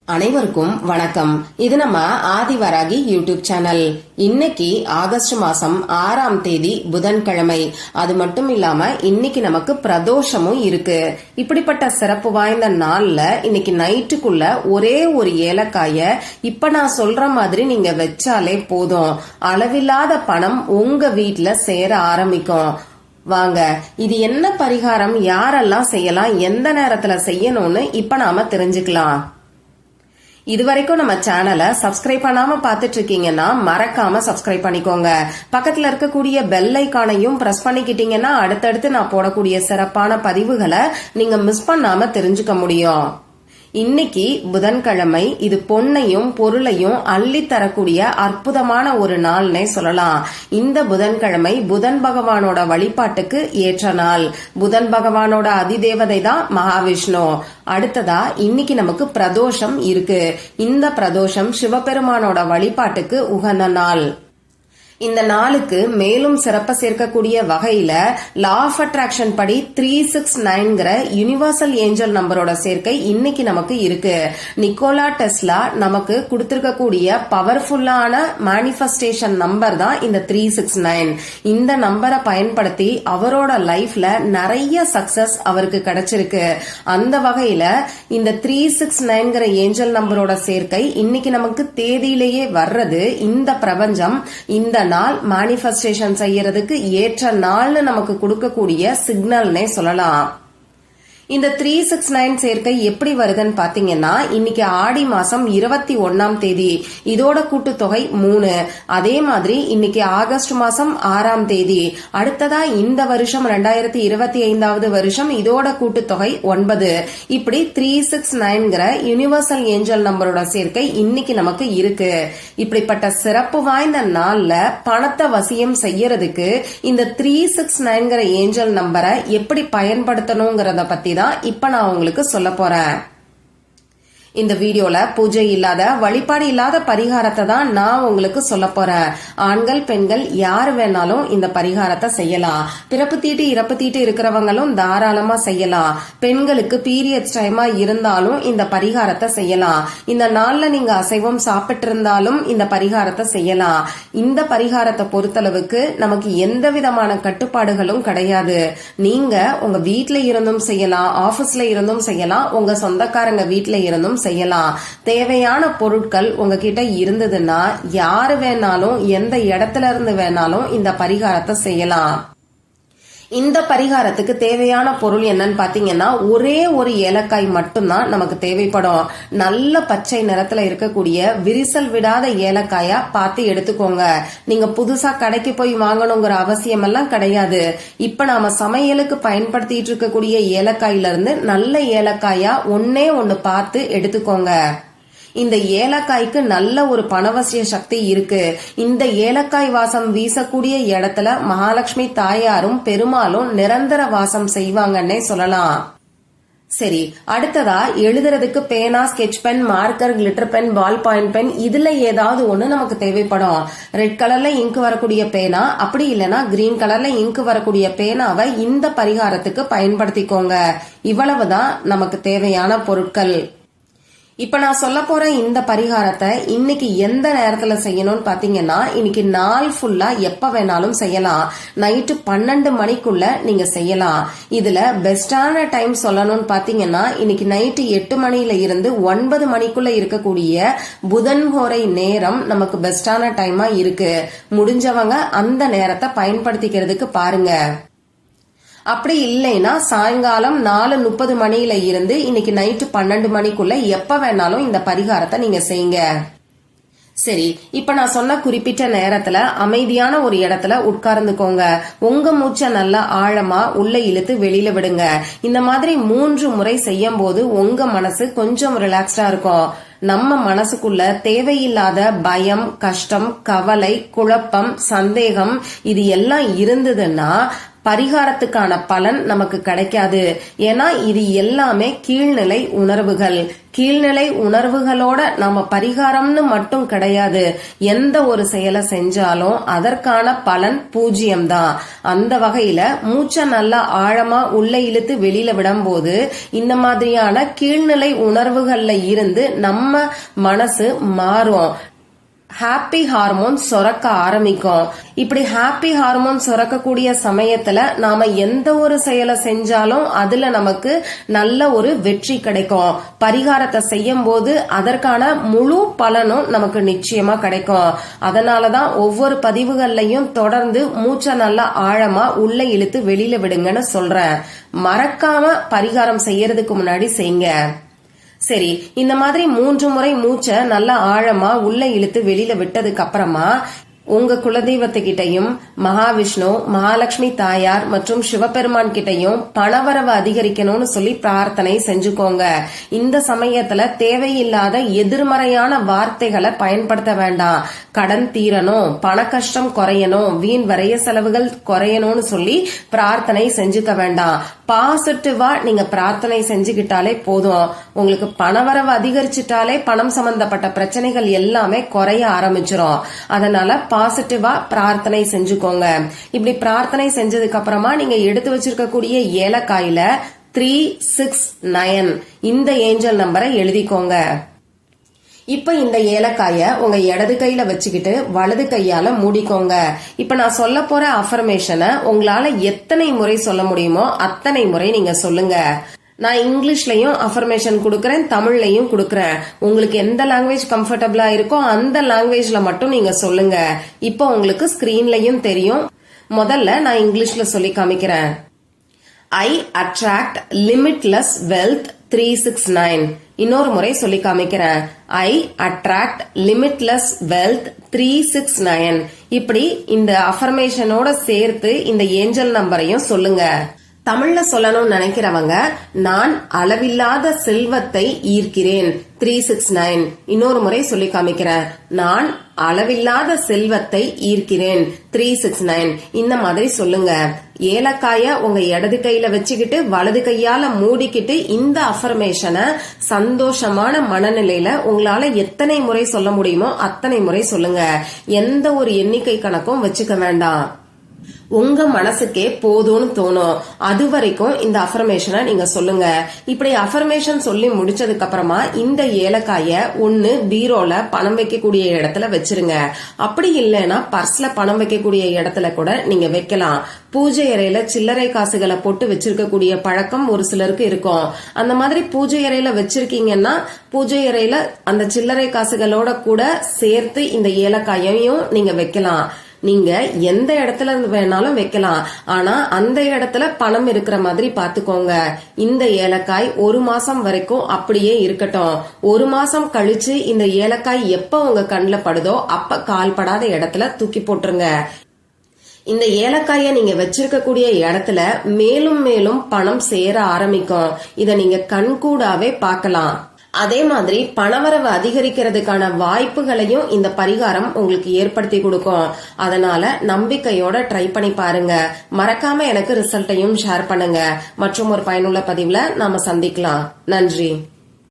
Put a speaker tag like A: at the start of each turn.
A: அனைவருக்கும் வணக்கம். இது நம்ம ஆதிவராகி யூடியூப் சேனல். இன்னைக்கு ஆகஸ்ட் மாசம் 6ஆம் தேதி புதன்கிழமை. அது மட்டும் இல்லாம இன்னைக்கு நமக்கு பிரதோஷமும் இருக்கு. இப்படிப்பட்ட சிறப்பு வாய்ந்த நாள்ல இன்னைக்கு நைட்டுக்குள்ள ஒரே ஒரு ஏலக்காய இப்ப நான் சொல்ற மாதிரி நீங்க வச்சாலே போதும், அளவில்லாத பணம் உங்க வீட்டுல சேர ஆரம்பிக்கும். வாங்க, இது என்ன பரிகாரம், யாரெல்லாம் செய்யலாம், எந்த நேரத்துல செய்யணும்னு இப்ப நாம தெரிஞ்சுக்கலாம். இதுவரைக்கும் நம்ம சேனலை சப்ஸ்கிரைப் பண்ணாம பாத்துட்டு இருக்கீங்கன்னா மறக்காம சப்ஸ்கிரைப் பண்ணிக்கோங்க. பக்கத்துல இருக்கக்கூடிய பெல் ஐகானையும் பிரஸ் பண்ணிக்கிட்டீங்கன்னா அடுத்தடுத்து நான் போடக்கூடிய சிறப்பான பதிவுகளை நீங்க மிஸ் பண்ணாம தெரிஞ்சுக்க முடியும். இன்னைக்கு புதன்கிழமை. இது பொன்னையும் பொருளையும் அள்ளி தரக்கூடிய அற்புதமான ஒரு நாள்னே சொல்லலாம். இந்த புதன்கிழமை புதன் பகவானோட வழிபாட்டுக்கு ஏற்ற நாள். புதன் பகவானோட அதிதேவதை தான் மகாவிஷ்ணு. அடுத்ததா இன்னைக்கு நமக்கு பிரதோஷம் இருக்கு. இந்த பிரதோஷம் சிவபெருமானோட வழிபாட்டுக்கு உகந்த நாள். இந்த நாளுக்கு மேலும் சிறப்ப சேர்க்கக்கூடிய வகையில லா ஆஃப் அட்ராக்ஷன் படி 369 யூனிவர்சல் ஏஞ்சல் நம்பரோட சேர்க்கை இன்னைக்கு நமக்கு இருக்கு. நிக்கோலா டெஸ்லா நமக்கு கொடுத்திருக்கக்கூடிய பவர்ஃபுல்லான மேனிஃபெஸ்டேஷன் நம்பர் தான் இந்த 369. இந்த நம்பரை பயன்படுத்தி அவரோட லைஃப்ல நிறைய சக்சஸ் அவருக்கு கிடைச்சிருக்கு. அந்த வகையில இந்த 369 ஏஞ்சல் நம்பரோட சேர்க்கை இன்னைக்கு நமக்கு தேதியிலேயே வர்றது. இந்த பிரபஞ்சம் இந்த நாள் மேனிஃபெஸ்டேஷன் செய்யறதுக்கு ஏற்ற நாள்னு நமக்கு கொடுக்கக்கூடிய சிக்னல்னே சொல்லலாம். இந்த 369 சேர்க்கை எப்படி வருதுன்னு பாத்தீங்கன்னா, இன்னைக்கு ஆடி மாசம் 21ஆம் தேதி, இதோட கூட்டுத்தொகை 3. அதே மாதிரி இன்னைக்கு ஆகஸ்ட் மாசம் 6ஆம் தேதி, அடுத்ததா இந்த வருஷம் 2025வது வருஷம், இதோட கூட்டுத்தொகை 9. இப்படி 369 யூனிவர்சல் ஏஞ்சல் நம்பரோட சேர்க்கை இன்னைக்கு நமக்கு இருக்கு. இப்படிப்பட்ட சிறப்பு வாய்ந்த நாள்ல பணத்தை வசியம் செய்யறதுக்கு இந்த 369 ஏஞ்சல் நம்பரை எப்படி பயன்படுத்தணுங்கிறத பத்தி தான் இப்ப நான் உங்களுக்கு சொல்ல போறேன். இந்த வீடியோல பூஜை இல்லாத, வழிபாடு இல்லாத பரிகாரத்தை தான் நான் உங்களுக்கு சொல்ல போறேன். ஆண்கள் பெண்கள் யாரு வேணாலும் இந்த பரிகாரத்தை செய்யலாம். பிறப்பு தீட்டு இறப்பு தீட்டு இருக்கிறவங்களும் தாராளமா செய்யலாம். பெண்களுக்கு பீரியட்ஸ் டைமா இருந்தாலும் இந்த பரிகாரத்தை செய்யலாம். இந்த நாள்ல நீங்க அசைவம் சாப்பிட்டு இருந்தாலும் இந்த பரிகாரத்தை செய்யலாம். இந்த பரிகாரத்தை பொறுத்தளவுக்கு நமக்கு எந்த விதமான கட்டுப்பாடுகளும் கிடையாது. நீங்க உங்க வீட்ல இருந்தும் செய்யலாம், ஆபீஸ்ல இருந்தும் செய்யலாம், உங்க சொந்தக்காரங்க வீட்ல இருந்தும் செய்யலாம். தேவையான பொருட்கள் உங்ககிட்ட இருந்ததுன்னா யாரு வேணாலும் எந்த இடத்துல இருந்து வேணாலும் இந்த பரிகாரத்தை செய்யலாம். இந்த பரிகாரத்துக்கு தேவையான பொருள் என்னன்னு பாத்தீங்கன்னா, ஒரே ஒரு ஏலக்காய் மட்டும்தான் நமக்கு தேவைப்படும். நல்ல பச்சை நிறத்துல இருக்கக்கூடிய விரிசல் விடாத ஏலக்காயா பார்த்து எடுத்துக்கோங்க. நீங்க புதுசா கடைக்கு போய் வாங்கணுங்கிற அவசியம் எல்லாம் கிடையாது. இப்ப நாம சமையலுக்கு பயன்படுத்திட்டு இருக்கக்கூடிய ஏலக்காயில இருந்து நல்ல ஏலக்காயா ஒன்னே ஒன்னு பார்த்து எடுத்துக்கோங்க. இந்த ஏலக்காய்க்கு நல்ல ஒரு பணவசிய சக்தி இருக்கு. இந்த ஏலக்காய் வாசம் வீசக்கூடிய இடத்துல மகாலட்சுமி தாயாரும் பெருமாளும் நிரந்தர வாசம் செய்வாங்கன்னே சொல்லலாம். சரி, அடுத்ததா எழுதுறதுக்கு பேனா, sketch pen, marker, glitter pen, ball point pen, இதுல ஏதாவது ஒண்ணு நமக்கு தேவைப்படும். ரெட் கலர்ல இங்கு வரக்கூடிய பேனா, அப்படி இல்லைன்னா கிரீன் கலர்ல இங்கு வரக்கூடிய பேனாவை இந்த பரிகாரத்துக்கு பயன்படுத்திக்கோங்க. இவ்வளவுதான் நமக்கு தேவையான பொருட்கள். இப்ப நான் சொல்ல போற இந்த பரிகாரத்தை இன்னைக்கு எந்த நேரத்துல செய்யணும்னு பாத்தீங்கன்னா, இன்னைக்கு நாள் ஃபுல்லா எப்ப வேணாலும் செய்யலாம். நைட்டு 12 மணிக்குள்ள நீங்க செய்யலாம். இதுல பெஸ்டான டைம் சொல்லணும்னு பாத்தீங்கன்னா, இன்னைக்கு நைட்டு 8 மணில இருந்து 9 மணிக்குள்ள இருக்கக்கூடிய புதன்கோரை நேரம் நமக்கு பெஸ்டான டைமா இருக்கு. முடிஞ்சவங்க அந்த நேரத்தை பயன்படுத்திக்கிறதுக்கு பாருங்க. அப்படி இல்லைன்னா சாயங்காலம் 4:30 மணியில இருந்து இன்னைக்கு நைட்டு 12 மணிக்குள்ள எப்ப வேணாலும் இந்த பரிகாரத்தை நீங்க செய்யுங்க. சரி, இப்ப நான் சொன்ன குறிப்பிட்ட நேரத்துல அமைதியான ஒரு இடத்துல உட்கார்ந்துக்கோங்க. உங்க மூச்சை நல்லா ஆழமா உள்ள இழுத்து வெளியில விடுங்க. இந்த மாதிரி 3 முறை செய்யும் போது உங்க மனசு கொஞ்சம் ரிலாக்ஸ்டா இருக்கும். நம்ம மனசுக்குள்ள தேவையில்லாத பயம், கஷ்டம், கவலை, குழப்பம், சந்தேகம் இது எல்லாம் இருந்ததுன்னா பரிகாரத்துக்கான பலன் நமக்கு கிடைக்காது. ஏன்னா இது எல்லாமே கீழ்நிலை உணர்வுகள். கீழ்நிலை உணர்வுகளோட நாம பரிகாரம்னு மட்டும் கிடையாது, எந்த ஒரு செயலை செஞ்சாலும் அதற்கான பலன் 0 தான். அந்த வகையில மூச்சை நல்லா ஆழமா உள்ள இழுத்து வெளியில விடும்போது இந்த மாதிரியான கீழ்நிலை உணர்வுகள்ல இருந்து நம்ம மனசு மாறும். ஹாப்பி ஹார்மோன் சுரக்க ஆரம்பிக்கும். இப்படி ஹாப்பி ஹார்மோன் சுரக்கக்கூடிய சமயத்துல நாம எந்த ஒரு செயலை செஞ்சாலும் அதுல நமக்கு நல்ல ஒரு வெற்றி கிடைக்கும். பரிகாரத்தை செய்யும் போது அதற்கான முழு பலனும் நமக்கு நிச்சயமா கிடைக்கும். அதனாலதான் ஒவ்வொரு பதிவுகள்லயும் தொடர்ந்து மூச்சை நல்லா ஆழமா உள்ள இழுத்து வெளியில விடுங்கன்னு சொல்றேன். மறக்காம பரிகாரம் செய்யறதுக்கு முன்னாடி செய்யுங்க. சரி, இந்த மாதிரி 3 முறை மூச்சை நல்லா ஆழமா உள்ள இழுத்து வெளியில விட்டதுக்கு அப்புறமா உங்க குலதெய்வத்துக்கிட்டையும் மகாவிஷ்ணு, மகாலட்சுமி தாயார் மற்றும் சிவபெருமான் கிட்டையும் பணவரவு அதிகரிக்கணும்னு சொல்லி பிரார்த்தனை செஞ்சுக்கோங்க. இந்த சமயத்துல தேவையில்லாத எதிர்மறையான வார்த்தைகளை பயன்படுத்த வேண்டாம். கடன் தீரணும், பண கஷ்டம் குறையணும், வீண் வரைய செலவுகள் குறையணும்னு சொல்லி பிரார்த்தனை செஞ்சுக்க வேண்டாம். பாசிட்டிவா நீங்க பிரார்த்தனை செஞ்சுக்கிட்டாலே போதும். உங்களுக்கு பணவரவு அதிகரிச்சுட்டாலே பணம் சம்பந்தப்பட்ட பிரச்சனைகள் எல்லாமே குறைய ஆரம்பிச்சிரும். அதனால பாசிட்டிவா பிரார்த்தனை செஞ்சுக்கோங்க. இப்படி பிரார்த்தனை செஞ்சதுக்கு அப்புறமா நீங்க எடுத்து வச்சிருக்கக்கூடிய ஏலக்காயில 369 இந்த ஏஞ்சல் நம்பரை எழுதிக்கோங்க. இப்ப இந்த ஏலக்காய உங்க இடது கையில வச்சுக்கிட்டு வலது கையால மூடிக்கோங்க. இப்ப நான் சொல்ல போற அஃபர்மேஷனை உங்களால எத்தனை முறை சொல்ல முடியுமோ அத்தனை முறை நீங்க சொல்லுங்க. நான் இங்கிலீஷ்லயும் அஃபர்மேஷன் கொடுக்கறேன், தமிழ்லயும் கொடுக்கறேன். உங்களுக்கு எந்த லாங்குவேஜ் கம்ஃபர்டபிளா இருக்கோ அந்த லாங்குவேஜ்ல மட்டும் நீங்க சொல்லுங்க. இப்போ உங்களுக்கு ஸ்கிரீன்லயும் தெரியும். முதல்ல நான் இங்கிலீஷ்ல சொல்லி காமிக்கிறேன். I attract limitless wealth 369. இன்னொரு முறை சொல்லி காமிக்கிறேன். I attract limitless wealth 369. இப்படி இந்த அஃபர்மேஷனோட சேர்த்து இந்த ஏஞ்சல் நம்பரையும் சொல்லுங்க. தமிழ்ல சொல்லணும்னு நினைக்கிறவங்க, நான் அளவில்லாத செல்வத்தை ஈர்க்கிறேன் 369. இன்னொரு முறை சொல்லி காமிக்கிறேன். நான் அளவில்லாத செல்வத்தை ஈர்க்கிறேன் 369. இந்த மாதிரி சொல்லுங்க. ஏலக்காய உங்க இடது கையில வச்சுக்கிட்டு வலது கையால மூடிக்கிட்டு இந்த அஃபர்மேஷனை சந்தோஷமான மனநிலையில உங்களால எத்தனை முறை சொல்ல முடியுமோ அத்தனை முறை சொல்லுங்க. எந்த ஒரு எண்ணிக்கை கணக்கும் வச்சுக்க வேண்டாம். உங்க மனசுக்கே போதும்னு தோணும். அது வரைக்கும் இந்த அஃபர்மேஷனை நீங்க சொல்லுங்க. இப்படி அஃபர்மேஷன் சொல்லி முடிச்சதுக்கு அப்புறமா இந்த ஏலக்காய ஒண்ணு பீரோல பணம் வைக்கக்கூடிய இடத்துல வச்சிருங்க. அப்படி இல்லைன்னா பர்ஸ்ல பணம் வைக்கக்கூடிய இடத்துல கூட நீங்க வைக்கலாம். பூஜை அறையில சில்லறை காசுகளை போட்டு வச்சிருக்கக்கூடிய பழக்கம் ஒரு சிலருக்கு இருக்கும். அந்த மாதிரி பூஜை அறையில வச்சிருக்கீங்கன்னா பூஜை அறையில அந்த சில்லறை காசுகளோட கூட சேர்த்து இந்த ஏலக்காயையும் நீங்க வைக்கலாம். நீங்க எந்த இடத்துல வேணாலும் வைக்கலாம். ஆனா அந்த இடத்துல பணம் இருக்கிற மாதிரி பாத்துக்கோங்க. இந்த ஏலக்காய் 1 மாசம் வரைக்கும் அப்படியே இருக்கட்டும். 1 மாசம் கழிச்சு இந்த ஏலக்காய் எப்ப உங்க கண்ணுல படுதோ அப்ப கால்படாத இடத்துல தூக்கி போட்டுருங்க. இந்த ஏலக்காய நீங்க வச்சிருக்கக்கூடிய இடத்துல மேலும் மேலும் பணம் சேர ஆரம்பிக்கும். இத நீங்க கண்கூடாவே பார்க்கலாம். அதே மாதிரி பணவரவு அதிகரிக்கிறதுக்கான வாய்ப்புகளையும் இந்த பரிகாரம் உங்களுக்கு ஏற்படுத்தி கொடுக்கும். அதனால நம்பிக்கையோட ட்ரை பண்ணி பாருங்க. மறக்காம எனக்கு ரிசல்ட்டையும் ஷேர் பண்ணுங்க. மற்றும் ஒரு பயனுள்ள பதிவுல நாம சந்திக்கலாம். நன்றி.